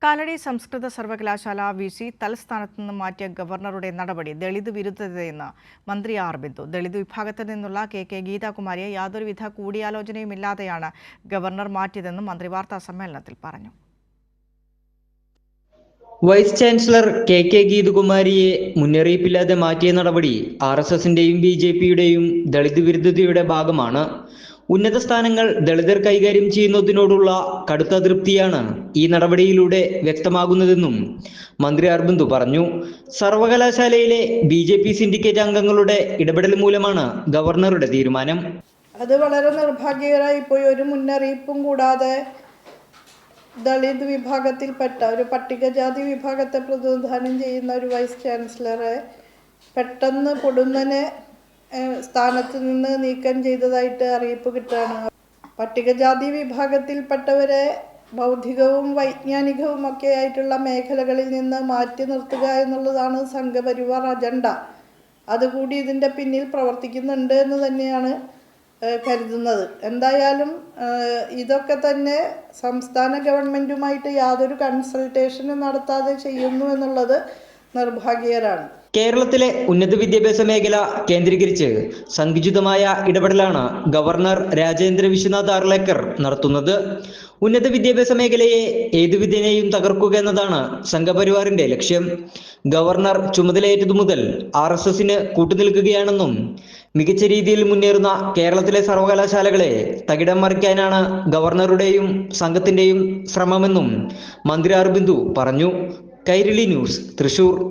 കാലടി സംസ്കൃത സർവകലാശാല വിസി തലസ്ഥാനത്ത് നിന്ന് മാറ്റിയ ഗവർണറുടെ നടപടി ദളിത് വിരുദ്ധതയെന്ന് മന്ത്രി ആർ ബിന്ദു. ദളിത് വിഭാഗത്തിൽ നിന്നുള്ള കെ ഗീതാകുമാരിയെ യാതൊരുവിധ കൂടിയാലോചനയുമില്ലാതെയാണ് ഗവർണർ മാറ്റിയതെന്നും മന്ത്രി വാർത്താ സമ്മേളനത്തിൽ പറഞ്ഞു. വൈസ് ചാൻസലർ കെ ഗീതാകുമാരിയെ മുന്നറിയിപ്പില്ലാതെ മാറ്റിയ നടപടി RSSന്റെയും BJPയുടെയും ദളിത് വിരുദ്ധതയുടെ ഭാഗമാണ്. ഉന്നത സ്ഥാനങ്ങൾ ദളിതർ കൈകാര്യം ചെയ്യുന്നതിനോടുള്ള കടുത്ത അതൃപ്തിയാണ് ഈ നടപടിയിലൂടെ വ്യക്തമാകുന്നതെന്നും മന്ത്രി ആർ ബിന്ദു പറഞ്ഞു. സർവകലാശാലയിലെ BJP സിൻഡിക്കേറ്റ് അംഗങ്ങളുടെ ഇടപെടൽ മൂലമാണ് ഗവർണറുടെ തീരുമാനം. അത് വളരെ നിർഭാഗ്യകരമായി പോയി. ഒരു മുന്നറിയിപ്പും കൂടാതെ ദളിത് വിഭാഗത്തിൽപ്പെട്ട ഒരു പട്ടികജാതി വിഭാഗത്തെ പ്രതിനിധാനം ചെയ്യുന്ന ഒരു വൈസ് ചാൻസലറെ പെട്ടെന്ന് പൊടുന്നനെ സ്ഥാനത്ത് നിന്ന് നീക്കം ചെയ്തതായിട്ട് അറിയിപ്പ് കിട്ടുകയാണ്. പട്ടികജാതി വിഭാഗത്തിൽപ്പെട്ടവരെ ബൗദ്ധികവും വൈജ്ഞാനികവും ഒക്കെ ആയിട്ടുള്ള മേഖലകളിൽ നിന്ന് മാറ്റി നിർത്തുക എന്നുള്ളതാണ് സംഘപരിവാർ അജണ്ട. അതുകൂടി ഇതിൻ്റെ പിന്നിൽ പ്രവർത്തിക്കുന്നുണ്ട് എന്ന് തന്നെയാണ് കരുതുന്നത്. എന്തായാലും ഇതൊക്കെ തന്നെ സംസ്ഥാന ഗവൺമെൻറ്റുമായിട്ട് യാതൊരു കൺസൾട്ടേഷനും നടത്താതെ ചെയ്യുന്നു എന്നുള്ളത് നിർഭാഗ്യകരമാണ്. കേരളത്തിലെ ഉന്നത വിദ്യാഭ്യാസ മേഖല കേന്ദ്രീകരിച്ച് സങ്കുചിതമായ ഇടപെടലാണ് ഗവർണർ രാജേന്ദ്ര വിശ്വനാഥ് ആർലേക്കർ നടത്തുന്നത്. ഉന്നത വിദ്യാഭ്യാസ മേഖലയെ ഏതുവിധേനയും തകർക്കുക എന്നതാണ് സംഘപരിവാറിന്റെ ലക്ഷ്യം. ഗവർണർ ചുമതലയേറ്റതു മുതൽ RSSന് കൂട്ടുനിൽക്കുകയാണെന്നും മികച്ച രീതിയിൽ മുന്നേറുന്ന കേരളത്തിലെ സർവകലാശാലകളെ തകിടം മറിക്കാനാണ് ഗവർണറുടെയും സംഘത്തിന്റെയും ശ്രമമെന്നും മന്ത്രി ആർ ബിന്ദു പറഞ്ഞു. കൈരളി ന്യൂസ്, തൃശൂർ.